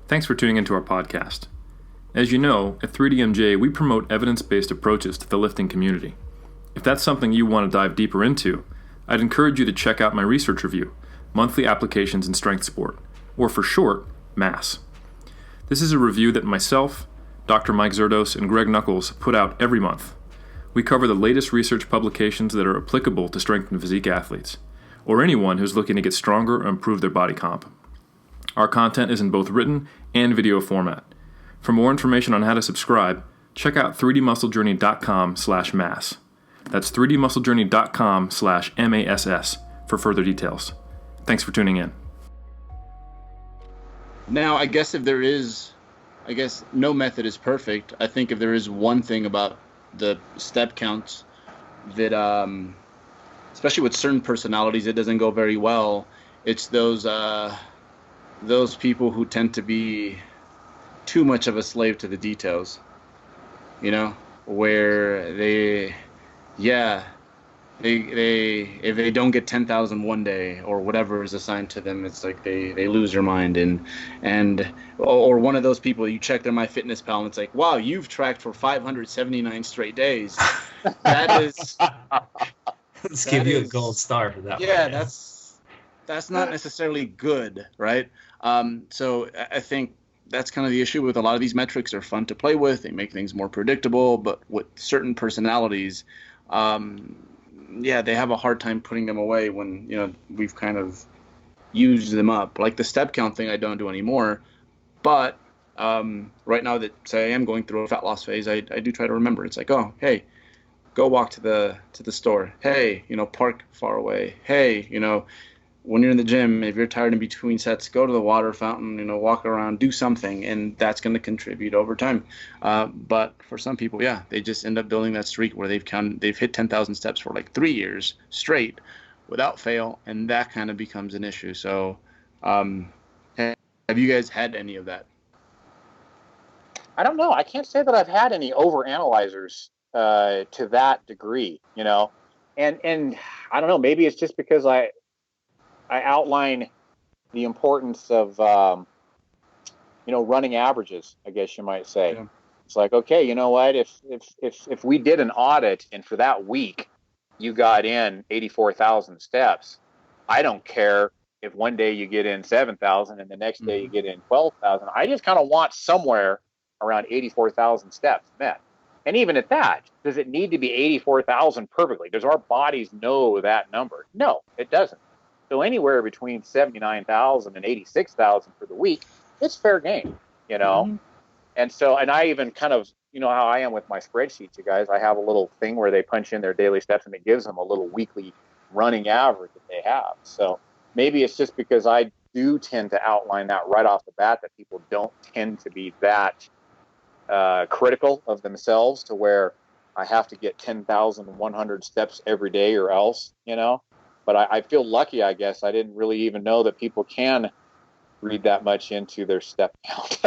Thanks for tuning into our podcast. As you know, at 3DMJ, we promote evidence-based approaches to the lifting community. If that's something you want to dive deeper into, I'd encourage you to check out my research review, Monthly Applications in Strength Sport, or for short, MASS. This is a review that myself, Dr. Mike Zerdos, and Greg Knuckles put out every month. We cover the latest research publications that are applicable to strength and physique athletes, or anyone who's looking to get stronger or improve their body comp. Our content is in both written and video format. For more information on how to subscribe, check out 3dmusclejourney.com/mass. That's 3dmusclejourney.com/MASS for further details. Thanks for tuning in.
Now, I guess no method is perfect. I think if there is one thing about the step counts that, especially with certain personalities, it doesn't go very well. It's those people who tend to be too much of a slave to the details, where they if they don't get 10,000 one day or whatever is assigned to them, it's like they lose their mind. Or one of those people, you check their MyFitnessPal and it's like, wow, you've tracked for 579 straight days. That is
Let's give you a gold star for that.
Yeah, that's not necessarily good, right? So I think that's kind of the issue with a lot of these metrics. Are fun to play with. They make things more predictable, but with certain personalities, they have a hard time putting them away when, we've kind of used them up. Like the step count thing I don't do anymore. But right now that, say, I am going through a fat loss phase, I do try to remember. It's like, oh, hey, go walk to the store. Hey, park far away. Hey, when you're in the gym, if you're tired in between sets, go to the water fountain, walk around, do something, and that's going to contribute over time. But for some people, they just end up building that streak where they've hit 10,000 steps for like 3 years straight without fail, and that kind of becomes an issue. So have you guys had any of that?
I don't know. I can't say that I've had any overanalyzers to that degree, and I don't know. Maybe it's just because I outline the importance of, running averages, I guess you might say. Yeah. It's like, okay, you know what? If we did an audit and for that week you got in 84,000 steps, I don't care if one day you get in 7,000 and the next day you get in 12,000. I just kind of want somewhere around 84,000 steps met. And even at that, does it need to be 84,000 perfectly? Does our bodies know that number? No, it doesn't. So anywhere between 79,000 and 86,000 for the week, it's fair game, And I even kind of, how I am with my spreadsheets, you guys, I have a little thing where they punch in their daily steps and it gives them a little weekly running average that they have. So maybe it's just because I do tend to outline that right off the bat that people don't tend to be that critical of themselves to where I have to get 10,100 steps every day or else, But I feel lucky, I guess. I didn't really even know that people can read that much into their step count.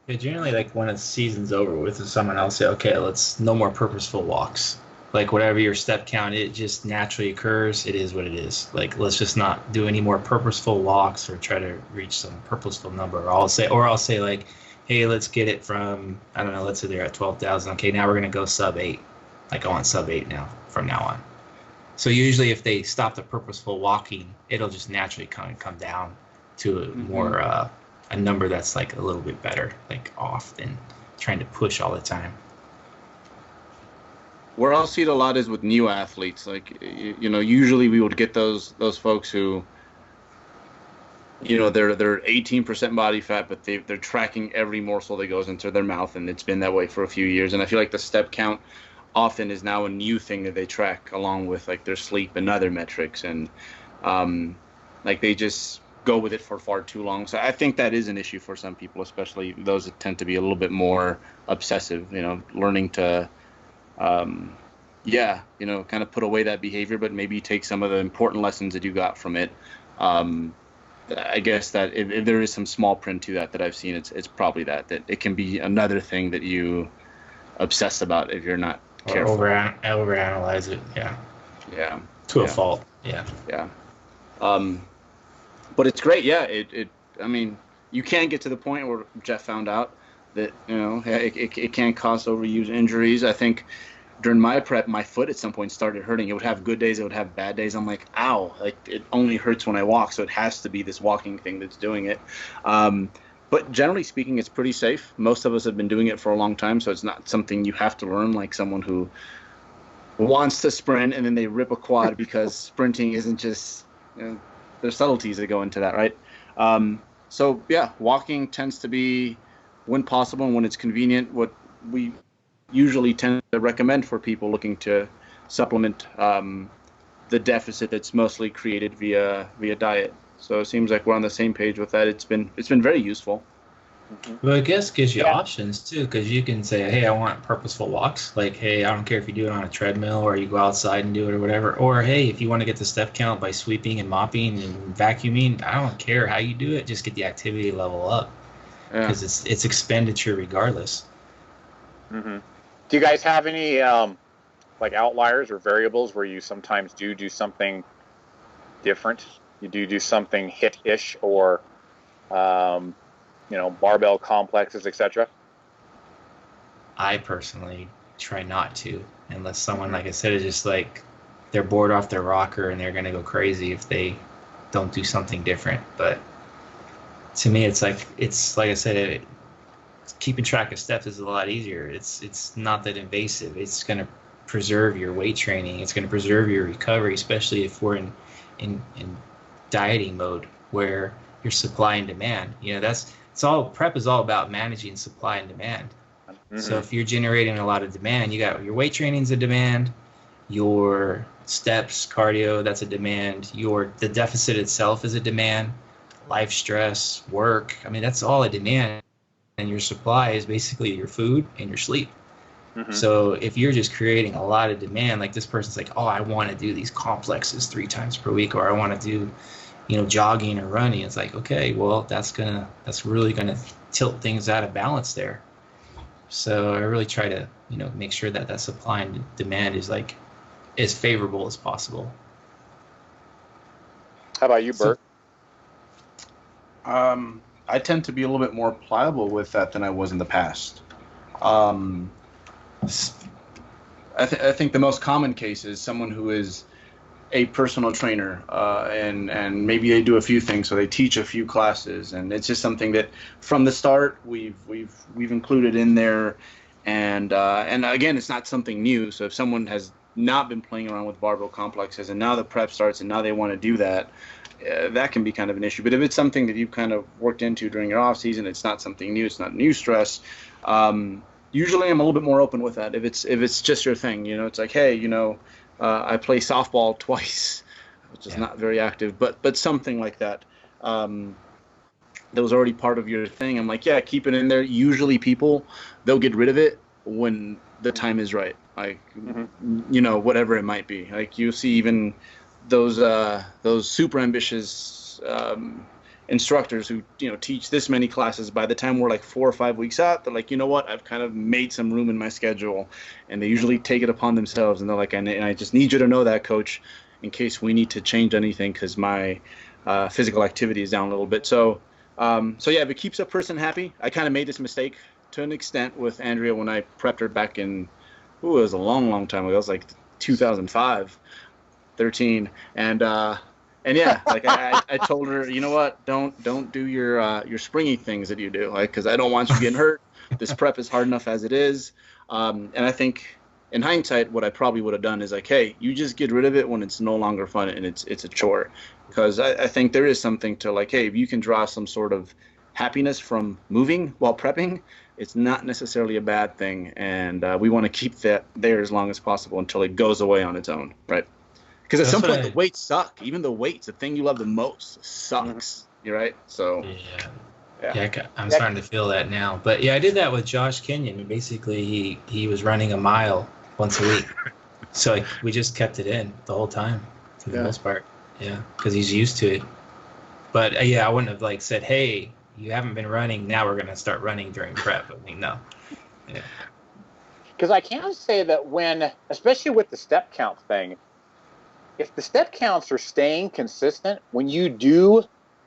Yeah, generally, like when a season's over with, someone else say, okay, no more purposeful walks. Like whatever your step count, it just naturally occurs. It is what it is. Like let's just not do any more purposeful walks or try to reach some purposeful number. Or I'll say like, hey, let's get it from, I don't know, let's say they're at 12,000. Okay, now we're going to go sub 8. Like I want sub 8 now, from now on. So usually if they stop the purposeful walking, it'll just naturally kind of come down to a more a number that's like a little bit better, like off than trying to push all the time.
Where I'll see it a lot is with new athletes. Like, you know, usually we would get those folks who, you know, they're 18% body fat, but they're tracking every morsel that goes into their mouth, and it's been that way for a few years. And I feel like the step count often is now a new thing that they track along with like their sleep and other metrics, and like they just go with it for far too long. So I think that is an issue for some people, especially those that tend to be a little bit more obsessive, you know, learning to you know, kind of put away that behavior, but maybe take some of the important lessons that you got from it. I guess that if there is some small print to that I've seen, it's probably that it can be another thing that you obsess about if you're not careful.
Or overanalyze it.
Yeah.
To a fault. Yeah.
But it's great. Yeah. I mean, you can get to the point where Jeff found out that, you know, it can cause overuse injuries. I think during my prep, my foot at some point started hurting. It would have good days, it would have bad days. I'm like, ow, like it only hurts when I walk, so it has to be this walking thing that's doing it. But generally speaking, it's pretty safe. Most of us have been doing it for a long time, so it's not something you have to learn like someone who wants to sprint and then they rip a quad because sprinting isn't just, you know, there's subtleties that go into that, right? So yeah, walking tends to be, when possible and when it's convenient, what we usually tend to recommend for people looking to supplement the deficit that's mostly created via diet. So it seems like we're on the same page with that. It's been very useful.
Well, I guess gives you options too, because you can say, hey, I want purposeful walks. Like, hey, I don't care if you do it on a treadmill or you go outside and do it or whatever. Or, hey, if you want to get the step count by sweeping and mopping and vacuuming, I don't care how you do it. Just get the activity level up, because it's expenditure regardless.
Do you guys have any like outliers or variables where you sometimes do something different? You do something HIIT-ish or you know, barbell complexes, etc.?
I personally try not to, unless someone, like I said, is just like they're bored off their rocker and they're going to go crazy if they don't do something different. But to me, it's like I said, keeping track of steps is a lot easier. It's not that invasive. It's going to preserve your weight training. It's going to preserve your recovery, especially if we're in dieting mode where you're supply and demand. You know, prep is all about managing supply and demand. So if you're generating a lot of demand, you got your weight training's a demand, your steps, cardio, that's a demand, the deficit itself is a demand, life stress, work, I mean, that's all a demand. And your supply is basically your food and your sleep. So if you're just creating a lot of demand, like this person's like, oh, I want to do these complexes 3 times per week, or I want to do, you know, jogging or running. It's like, okay, well, that's really gonna tilt things out of balance there. So I really try to, you know, make sure that supply and demand is like as favorable as possible.
How about you, Bert?
I tend to be a little bit more pliable with that than I was in the past. I think the most common case is someone who is a personal trainer, and maybe they do a few things, so they teach a few classes, and it's just something that from the start we've included in there, and again, it's not something new. So if someone has not been playing around with barbell complexes and now the prep starts and now they want to do that, that can be kind of an issue. But if it's something that you've kind of worked into during your off season, it's not something new, it's not new stress. Usually I'm a little bit more open with that. If it's just your thing, you know, it's like, hey, you know, I play softball twice, which is not very active, but something like that. That was already part of your thing. I'm like, yeah, keep it in there. Usually people, they'll get rid of it when the time is right. Like, you know, whatever it might be. Like you see even those super ambitious instructors who, you know, teach this many classes. By the time we're like 4 or 5 weeks out, they're like, you know what, I've kind of made some room in my schedule, and they usually take it upon themselves, and they're like, and I just need you to know that, coach, in case we need to change anything, because my physical activity is down a little bit. So yeah, if it keeps a person happy. I kind of made this mistake to an extent with Andrea when I prepped her back in, it was a long time ago. It was like 2005. 13, and yeah, like I told her, you know what, don't do your springy things that you do, like, because I don't want you getting hurt. This prep is hard enough as it is, and I think in hindsight, what I probably would have done is like, hey, you just get rid of it when it's no longer fun and it's a chore, because I think there is something to like, hey, if you can draw some sort of happiness from moving while prepping, it's not necessarily a bad thing, and we want to keep that there as long as possible until it goes away on its own, right? Because at
That's
some
what
point, the weights suck. Even the weights, the thing you love the most, sucks. You're right. So
Yeah.
yeah,
Yeah, I'm starting to feel that now. But yeah, I did that with Josh Kenyon. Basically, he was running a mile once a week, so like, we just kept it in the whole time for the
Yeah.
most part. Yeah, because he's used to it. But yeah, I wouldn't have like said, "Hey, you haven't been running. Now we're gonna start running during prep." I mean, no. Yeah.
Because I can say that when, especially with the step count thing, if the step counts are staying consistent, when you do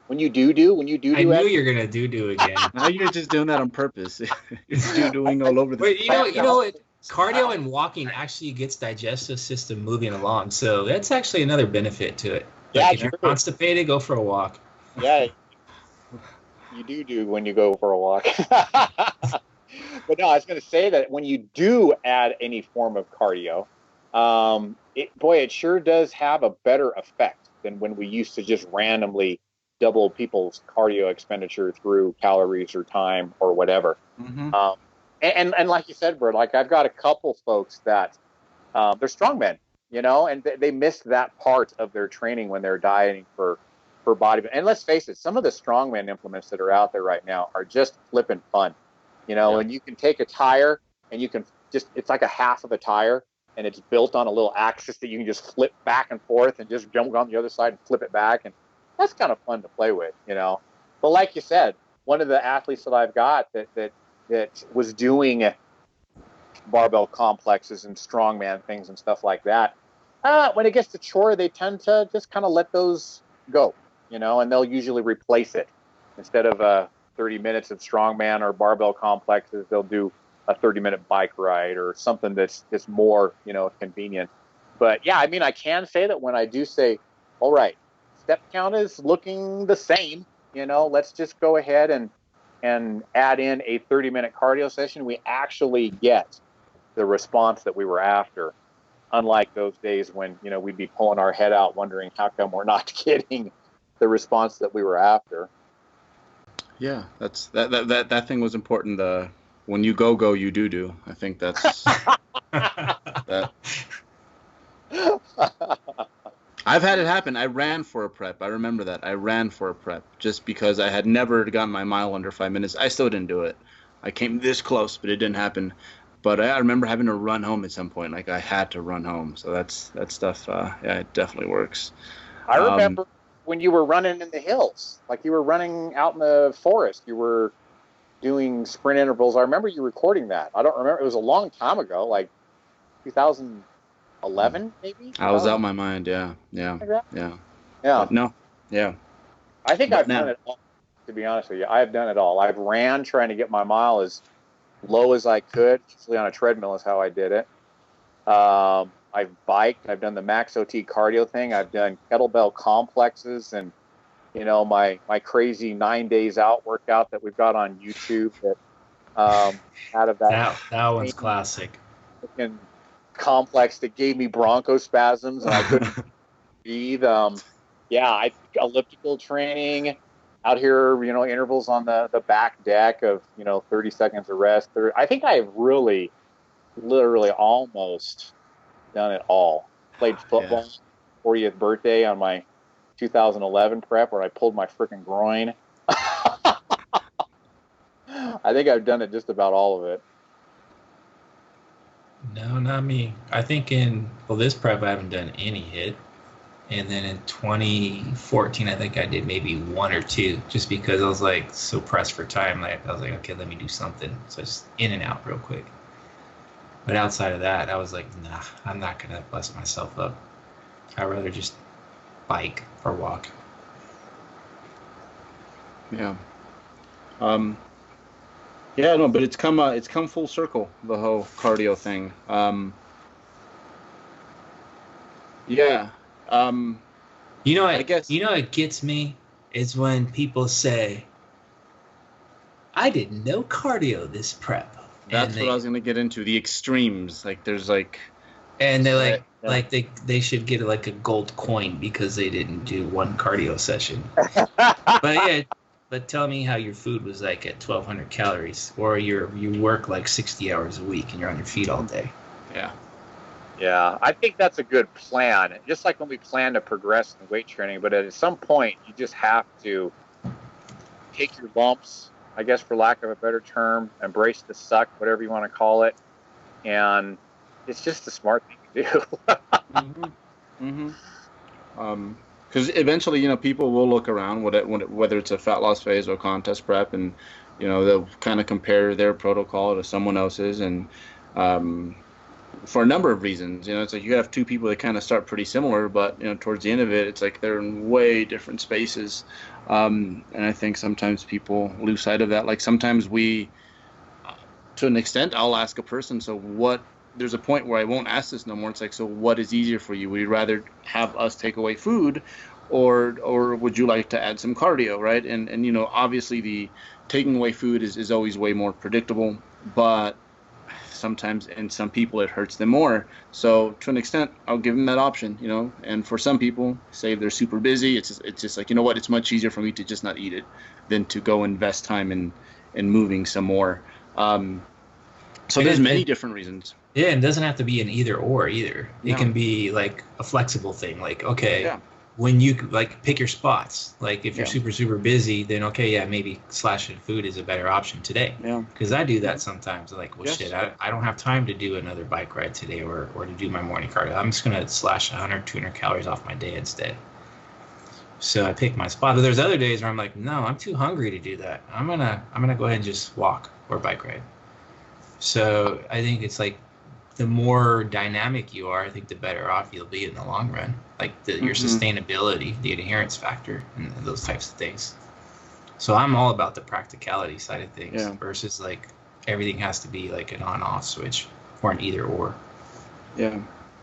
I knew you're gonna do again.
now you're just doing that on purpose. You're doing all over the.
But you know what? Cardio and walking actually gets digestive system moving along, so that's actually another benefit to it. Like
Yeah,
if you're
true.
constipated, go for a walk.
Yeah, you do when you go for a walk. But no, I was going to say that when you do add any form of cardio, it sure does have a better effect than when we used to just randomly double people's cardio expenditure through calories or time or whatever.
Mm-hmm.
And like you said, Bert, like I've got a couple folks that they're strongmen, and they missed that part of their training when they're dieting for bodybuilding. And let's face it, some of the strongman implements that are out there right now are just flipping fun. And you can take a tire and you can it's like a half of a tire and it's built on a little axis that you can just flip back and forth and just jump on the other side and flip it back. And that's kind of fun to play with, But like you said, one of the athletes that I've got that was doing barbell complexes and strongman things and stuff like that, when it gets to chore, they tend to just kind of let those go, and they'll usually replace it. Instead of 30 minutes of strongman or barbell complexes, they'll do a 30-minute bike ride or something that's more, convenient. But yeah, I mean, I can say that when I do say, all right, step count is looking the same, let's just go ahead and add in a 30-minute cardio session, we actually get the response that we were after. Unlike those days when, we'd be pulling our head out wondering how come we're not getting the response that we were after.
Yeah, that's that thing was important. When you go, you do. I think that's that. I've had it happen. I ran for a prep. I remember that. I ran for a prep just because I had never gotten my mile under 5 minutes. I still didn't do it. I came this close, but it didn't happen. But I remember having to run home at some point. Like I had to run home. So that stuff. Yeah, it definitely works.
I remember when you were running in the hills, like you were running out in the forest. You were doing sprint intervals. I remember you recording that. I don't remember. It was a long time ago, like 2011, maybe.
I was out of my mind. Yeah. But no. Yeah.
I think I've done it all. To be honest with you, I've done it all. I've ran trying to get my mile as low as I could. Usually on a treadmill is how I did it. I've biked. I've done the Max OT cardio thing. I've done kettlebell complexes and, my crazy 9 days out workout that we've got on YouTube that out of that
one's classic.
Complex that gave me bronchospasms and I couldn't breathe. I elliptical training out here, intervals on the back deck of, 30 seconds of rest. I think I've really, literally almost done it all. Played football, 40th birthday on my 2011 prep where I pulled my freaking groin. I think I've done it just about all of it.
No, not me. I think this prep I haven't done any HIIT. And then in 2014, I think I did maybe one or two just because I was like so pressed for time. I was like, okay, let me do something. So just in and out real quick. But outside of that, I was like, nah, I'm not going to bust myself up. I'd rather just bike or walk.
Yeah. Yeah, no, but it's come full circle, the whole cardio thing. Yeah.
You know what?
I guess
You know what gets me is when people say, "I did no cardio this prep," and
that's what I was gonna get into. The extremes, like there's like,
they're
Right. Yeah.
like they should get like a gold coin because they didn't do one cardio session. But yeah, but tell me how your food was like at 1,200 calories, or you work like 60 hours a week and you're on your feet all day.
yeah,
Yeah, I think that's a good plan. Just like when we plan to progress in weight training, but at some point you just have to take your lumps, I guess for lack of a better term, embrace the suck, whatever you want to call it, and it's just the smart thing to do.
because eventually, people will look around whether it's a fat loss phase or contest prep, and they'll kind of compare their protocol to someone else's, and for a number of reasons. It's like you have two people that kind of start pretty similar, but towards the end of it, it's like they're in way different spaces. And I think sometimes people lose sight of that. Like sometimes to an extent, I'll ask a person, so what? There's a point where I won't ask this no more. It's like, so what is easier for you? Would you rather have us take away food, or would you like to add some cardio, right? And obviously the taking away food is always way more predictable, but sometimes in some people it hurts them more. So to an extent, I'll give them that option, and for some people, say if they're super busy, it's just like, what, it's much easier for me to just not eat it than to go invest time in moving some more. So there's many different reasons.
Yeah, and it doesn't have to be an either or either.
No.
It can be like a flexible thing. Like, okay,
Yeah.
when you like pick your spots. Like if you're
Yeah.
super, super busy, then okay, yeah, maybe slashing food is a better option today.
Yeah.
Because I do that sometimes. Like, well,
Yes.
shit, I don't have time to do another bike ride today or to do my morning cardio. I'm just going to slash 100, 200 calories off my day instead. So I pick my spot. But there's other days where I'm like, no, I'm too hungry to do that. I'm gonna go ahead and just walk or bike ride. So I think it's like the more dynamic you are, I think the better off you'll be in the long run. Like your sustainability, the adherence factor, and those types of things. So I'm all about the practicality side of things versus like everything has to be like an on-off switch or an either or.
Yeah.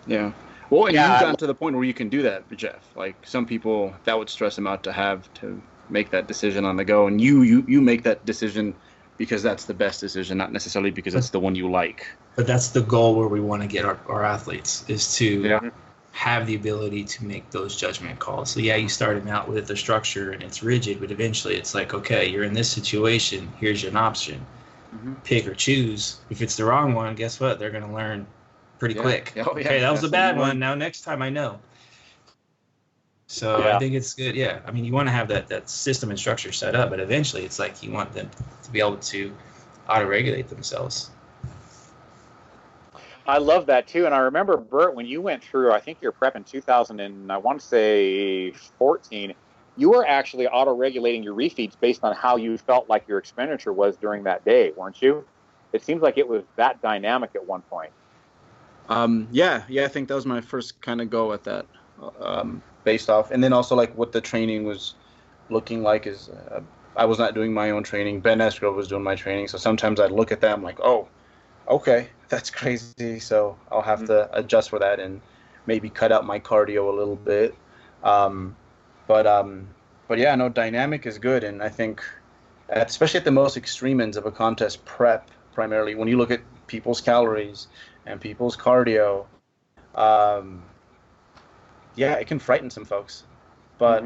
Yeah. Well, and you've gotten to the point where you can do that, Jeff. Like some people, that would stress them out to have to make that decision on the go, and you make that decision because that's the best decision, not necessarily because it's the one you like.
But that's the goal where we want to get our athletes, is to have the ability to make those judgment calls. So yeah, you start them out with a structure and it's rigid, but eventually it's like, okay, you're in this situation, here's an option. Pick or choose. If it's the wrong one, guess what? They're going to learn pretty quick.
Oh, yeah.
Okay, that was a bad one. Now next time I know. So I think it's good. Yeah, I mean, you want to have that system and structure set up, but eventually it's like you want them to be able to auto-regulate themselves.
I love that too. And I remember, Bert, when you went through, I think your prep in 2000 and I want to say 14, you were actually auto-regulating your refeeds based on how you felt like your expenditure was during that day, weren't you? It seems like it was that dynamic at one point.
Yeah, I think that was my first kind of go at that, based off, and then also like what the training was looking like is, I was not doing my own training. Ben Esgrove was doing my training, so sometimes I'd look at that, I'm like, oh, okay, that's crazy. So I'll have to adjust for that and maybe cut out my cardio a little bit. But yeah, no, dynamic is good, and I think, especially at the most extreme ends of a contest prep, primarily when you look at people's calories and people's cardio, yeah, it can frighten some folks, but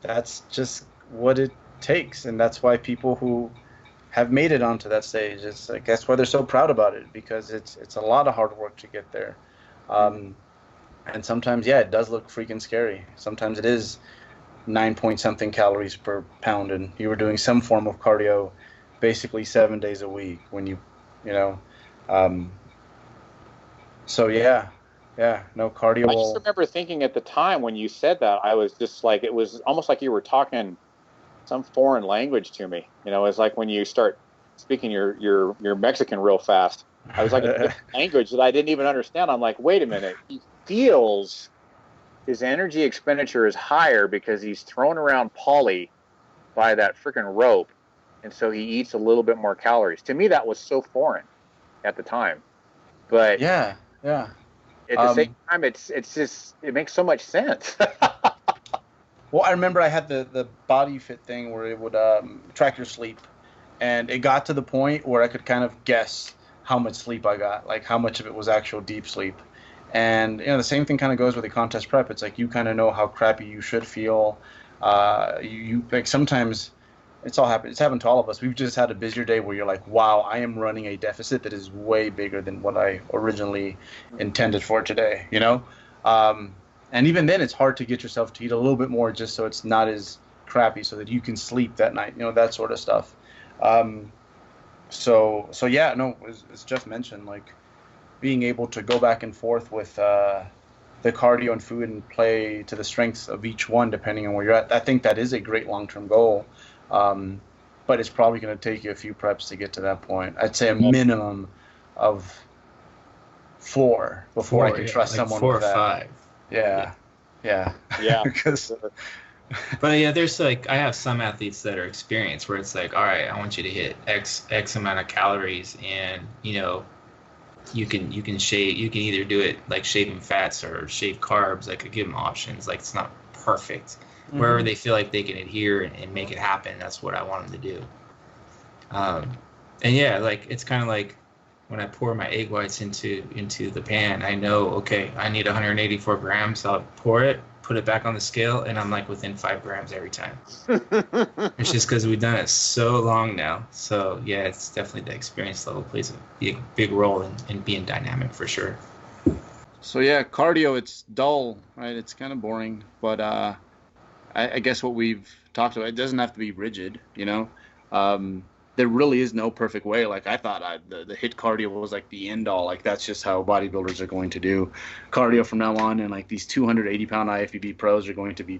that's just what it takes, and that's why people who have made it onto that stage, it's like that's why they're so proud about it, because it's a lot of hard work to get there, and sometimes it does look freaking scary. Sometimes it is 9-point-something calories per pound, and you were doing some form of cardio, basically 7 days a week when you know. So no cardio.
I just remember thinking at the time when you said that, I was just like, it was almost like you were talking some foreign language to me. It's like when you start speaking your Mexican real fast. I was like, a language that I didn't even understand. I'm like, wait a minute. He feels his energy expenditure is higher because he's thrown around poly by that freaking rope, and so he eats a little bit more calories. To me, that was so foreign at the time. But
yeah.
at the same time, it's just, it makes so much sense.
Well, I remember I had the body fit thing where it would track your sleep, and it got to the point where I could kind of guess how much sleep I got, like how much of it was actual deep sleep. And the same thing kind of goes with the contest prep. It's like you kind of know how crappy you should feel. You like sometimes it's happened to all of us. We've just had a busier day where you're like, wow, I am running a deficit that is way bigger than what I originally intended for today, and even then it's hard to get yourself to eat a little bit more just so it's not as crappy so that you can sleep that night, that sort of stuff. So yeah, no, as Jeff mentioned, like being able to go back and forth with the cardio and food and play to the strengths of each one depending on where you're at. I think that is a great long-term goal. But it's probably going to take you a few preps to get to that point. I'd say a minimum of 4 before I can trust
like
someone
4
with
or
that.
5.
Yeah. Because
But yeah, there's like, I have some athletes that are experienced where it's like, all right, I want you to hit X amount of calories, and you can shave. You can either do it like shaving fats or shave carbs. Like I give them options. Like it's not perfect. Wherever they feel like they can adhere and make it happen, that's what I want them to do. And yeah, like it's kind of like when I pour my egg whites into the pan, I know, okay, I need 184 grams. I'll pour it, put it back on the scale, and I'm like within 5 grams every time. It's just because we've done it so long now. So yeah, it's definitely the experience level plays a big role in being dynamic for sure.
So yeah, cardio, it's dull, right? It's kind of boring, but I guess what we've talked about, it doesn't have to be rigid, there really is no perfect way. Like I thought the HIIT cardio was like the end all. Like that's just how bodybuilders are going to do cardio from now on. And like these 280-pound IFBB pros are going to be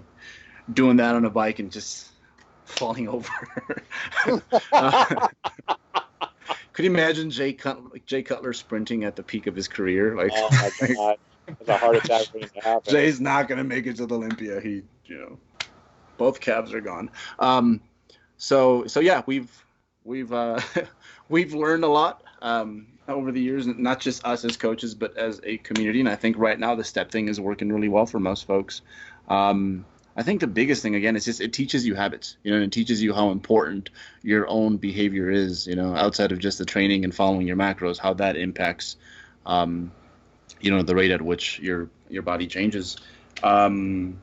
doing that on a bike and just falling over. Could you imagine Jay Cutler sprinting at the peak of his career? Like,
oh my God, it's a heart attack waiting to happen.
Jay's not going to make it to the Olympia. He, both calves are gone. So yeah, we've learned a lot over the years, not just us as coaches, but as a community. And I think right now the step thing is working really well for most folks. I think the biggest thing, again, is just it teaches you habits, and it teaches you how important your own behavior is, outside of just the training and following your macros, how that impacts, the rate at which your body changes.
I'm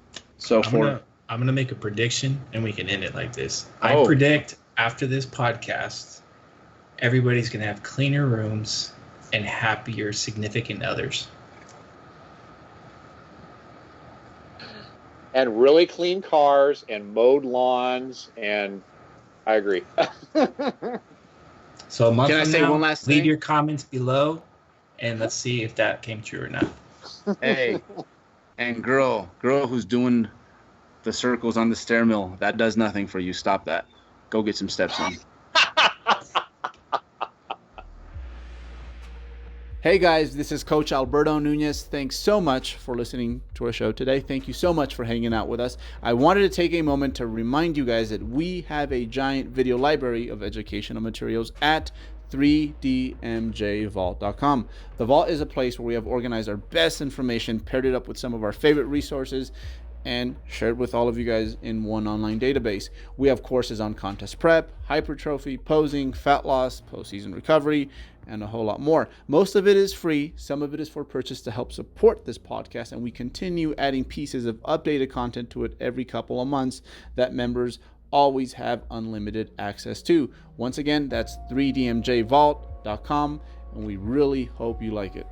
gonna make a prediction, and we can end it like this. I predict after this podcast, everybody's gonna have cleaner rooms and happier significant others.
And really clean cars and mowed lawns, and I agree.
So a month
Can I
from
say
now,
one last
leave
thing?
your comments below, and let's see if that came true or not.
Hey, and girl who's doing the circles on the stair mill, that does nothing for you. Stop that. Go get some steps in. Hey guys, this is Coach Alberto Nunez. Thanks so much for listening to our show today. Thank you so much for hanging out with us. I wanted to take a moment to remind you guys that we have a giant video library of educational materials at 3dmjvault.com. The Vault is a place where we have organized our best information, paired it up with some of our favorite resources, and shared with all of you guys in one online database. We have courses on contest prep, hypertrophy, posing, fat loss, postseason recovery, and a whole lot more. Most of it is free. Some of it is for purchase to help support this podcast, and we continue adding pieces of updated content to it every couple of months that members always have unlimited access to. Once again, that's 3dmjvault.com, and we really hope you like it.